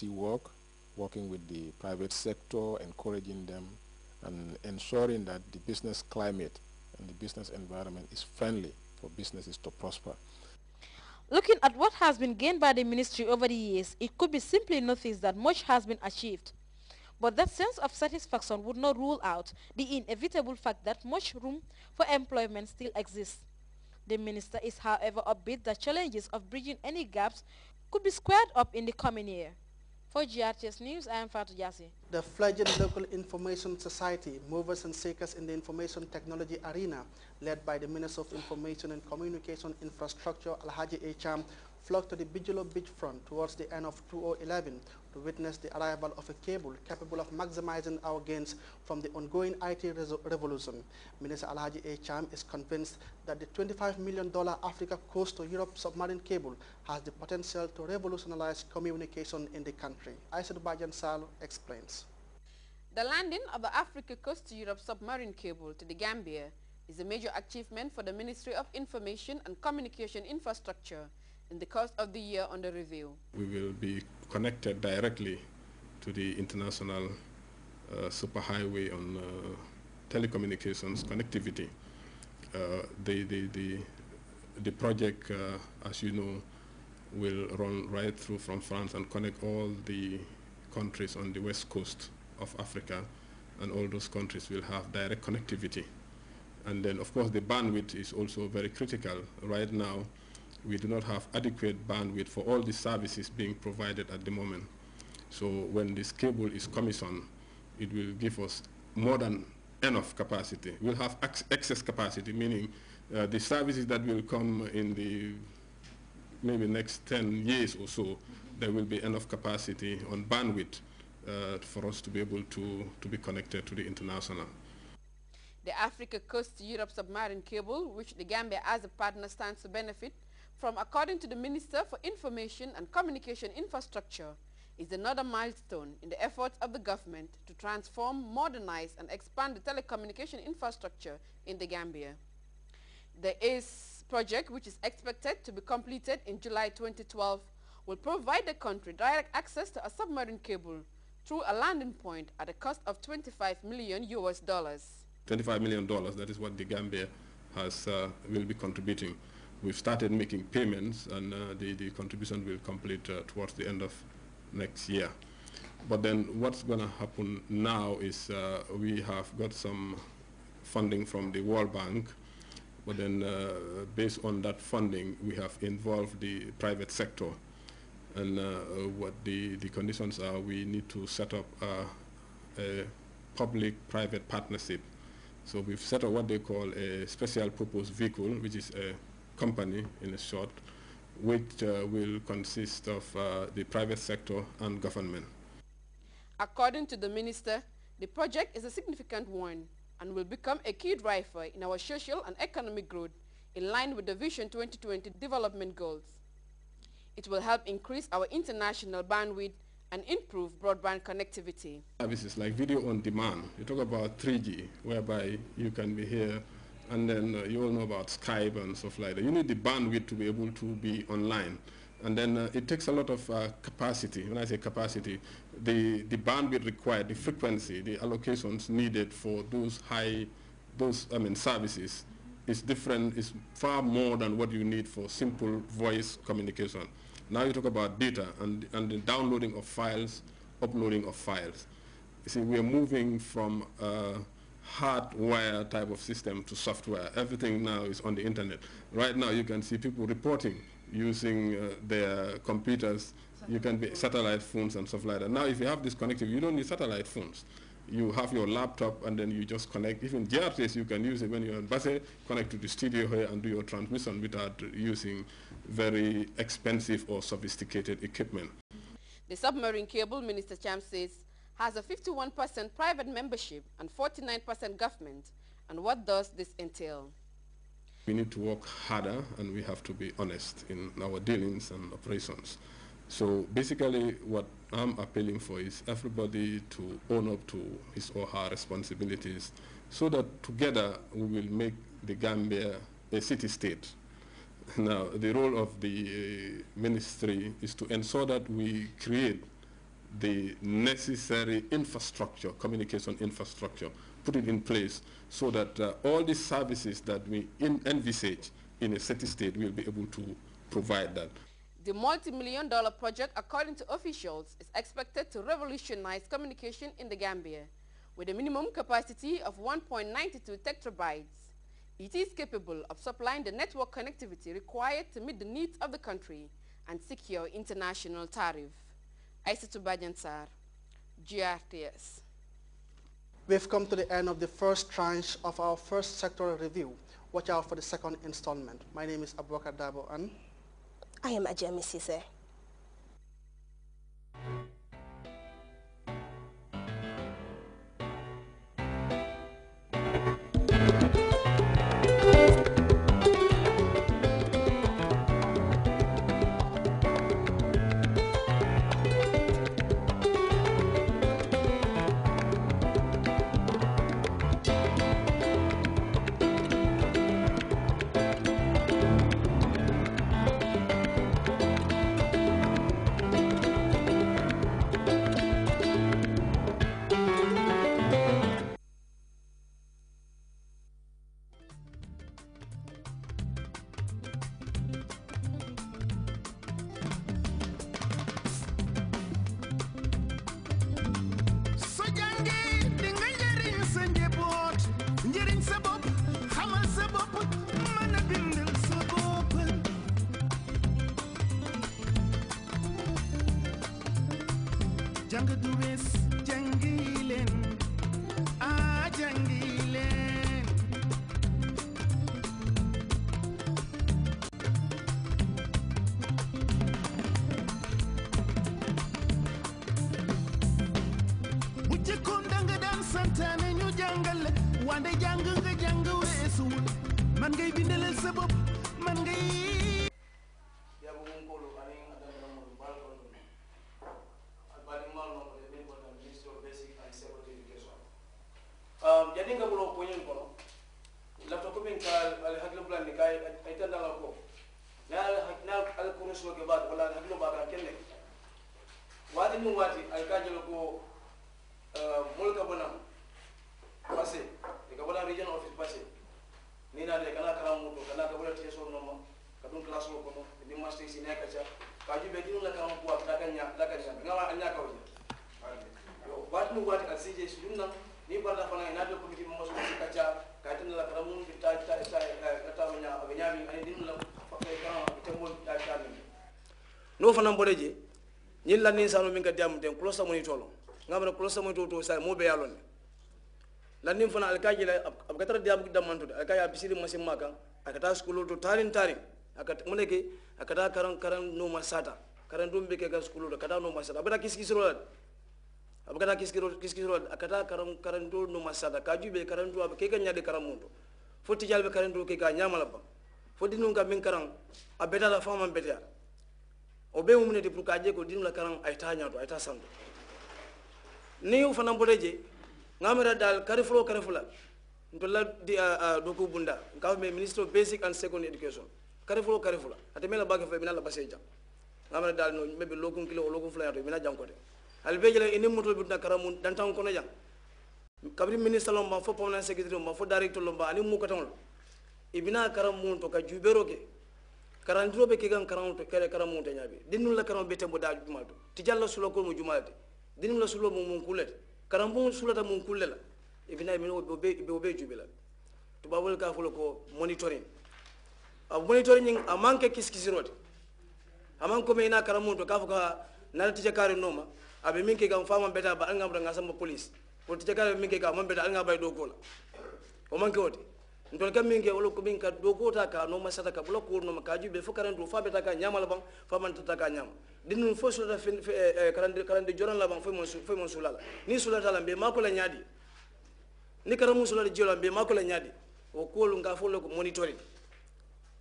work, working with the private sector, encouraging them, and ensuring that the business climate and the business environment is friendly for businesses to prosper. Looking at what has been gained by the ministry over the years, it could be simply noticed that much has been achieved. But that sense of satisfaction would not rule out the inevitable fact that much room for employment still exists. The minister is, however, upbeat that challenges of bridging any gaps could be squared up in the coming year. For GRTS News, I am Fatou Jassi. The fledgling local information society, movers and shakers in the information technology arena, led by the Minister of Information and Communication Infrastructure, Alhaji Echam, flocked to the Bigelow beachfront towards the end of 2011 to witness the arrival of a cable capable of maximizing our gains from the ongoing IT revolution. Minister Alhaji Echam is convinced that the $25 million Africa Coast to Europe submarine cable has the potential to revolutionize communication in the country. Aissatou Bajan Salo explains. The landing of the Africa Coast to Europe submarine cable to the Gambia is a major achievement for the Ministry of Information and Communication Infrastructure in the course of the year under review. We will be connected directly to the international superhighway on telecommunications connectivity. The project, as you know, will run right through from France and connect all the countries on the west coast of Africa, and all those countries will have direct connectivity. And then, of course, the bandwidth is also very critical. Right now, we do not have adequate bandwidth for all the services being provided at the moment. So when this cable is commissioned, it will give us more than enough capacity. We'll have excess capacity, meaning the services that will come in the maybe next 10 years or so, there will be enough capacity on bandwidth for us to be able to be connected to the international. The Africa Coast to Europe submarine cable, which the Gambia as a partner stands to benefit from, according to the Minister for Information and Communication Infrastructure, is another milestone in the efforts of the government to transform, modernize, and expand the telecommunication infrastructure in the Gambia. The ACE project, which is expected to be completed in July 2012, will provide the country direct access to a submarine cable through a landing point at a cost of $25 million US. $25 million, that is what the Gambia has, will be contributing. We've started making payments, and the contribution will complete towards the end of next year. But then what's going to happen now is we have got some funding from the World Bank, but then based on that funding, we have involved the private sector. And what the conditions are, we need to set up a public-private partnership. So we've set up what they call a special purpose vehicle, which is a company in a short, which will consist of the private sector and government. According to the minister, the project is a significant one and will become a key driver in our social and economic growth in line with the Vision 2020 development goals. It will help increase our international bandwidth and improve broadband connectivity. Services like video on demand. You talk about 3G, whereby you can be here, and then you all know about Skype and stuff like that. You need the bandwidth to be able to be online. And then it takes a lot of capacity. When I say capacity, the bandwidth required, the frequency, the allocations needed for those services is different, is far more than what you need for simple voice communication. Now you talk about data and the downloading of files, uploading of files. You see, we are moving from hardware type of system to software. Everything now is on the internet. Right now you can see people reporting using their computers. You can be satellite phones and stuff like that. Now if you have this connectivity, you don't need satellite phones. You have your laptop and then you just connect. Even GRTs, you can use it when you're in Basse, connect to the studio here and do your transmission without using very expensive or sophisticated equipment. The submarine cable, Minister Cham says, has a 51% private membership and 49% government. And what does this entail? We need to work harder, and we have to be honest in our dealings and operations. So basically what I'm appealing for is everybody to own up to his or her responsibilities so that together we will make the Gambia a city-state. Now, the role of the ministry is to ensure that we create the necessary infrastructure, communication infrastructure, put it in place so that all the services that we envisage in a city state will be able to provide that. The multi-million-dollar project, according to officials, is expected to revolutionize communication in the Gambia. With a minimum capacity of 1.92 tetrabytes, it is capable of supplying the network connectivity required to meet the needs of the country and secure international tariff. Aissatou Badiansar, GRTS. We've come to the end of the first tranche of our first sectoral review. Watch out for the second installment. My name is Abubakar Dabo and I am Ajami Sise. no fana mboleje nyilla ni sanu min ka diam den klosa moni tolo ngamra klosa moni to sa mo be yalon lanni fana alkaji la abgatara diam dam mantude alkaya bisiri masim maka akata skulu to tarin akata muneke akata karan no masata karan dum be ke ga skulu akata no masata abata kiskisro abata kiskisro akata karan do no masata kaju be karan do ke ga nyade karan mundo foti jalbe karan do ke ga nyamala ba foti nun ga min karan abeta la fama betia obe mumne de pour kaje ko dinu la karan ay tañato ay ta santo ni u fana bodeje ngamira dal karifula ntola di doko bunda ngawme minister of basic and secondary education karifula atemela bage fe minala baseja ngamira dal no mebe lokum kilo lokum fula to mina jankote albeje la ini moto bunda karamun dan tan kono jang kabri minister lomba fo permanent secretary lomba fo director lomba ani mu katon ibina karamun to ka jubero ke karandiro be ke gan karam to kere karamun to nyabe dinu la karam bete mo da jumalto tijalla sulo ko mo jumalate dinu la sulo mo mun kulete karambu sulata mun kullela ibina min be jubela to babul ka fulo ko monitoring monitoring a manke kiskisirote aman ko me na karamun to ka fuka na tije kare noma abe minke gam fama beta ba angam da ngasamba police ko tije kare minke ga man beta anga bay do gola o manke wote ndol kam minke wolo ko minka do gota ka no masata ka blo ko no ka jube fo karan do fa beta ka nyamal bang fa man tata ka nyam dinu fo sulata karande joran la bang fo mon sulala ni sulata la be mako la nyadi ni karamu sulata jola be mako la nyadi o ko lu nga fo lo ko monitoring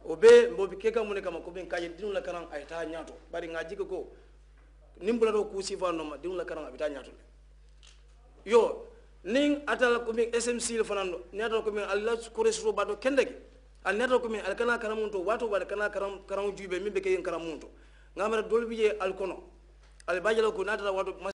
o be mbo bi keka mun kama ko ben kaje dinu la karan ay ta nyato bari nga jiko ko nimbula do ku sifa no ma dinu la karan abita nyato yo ning atala ko min SMC le fanando ni atala ko min Allah ko resro bado kendege al neto ko min al kana karamunto wato bada kana karam jube min be ke karamunto ngamara dolbi je al kono al bajalo ko natala wato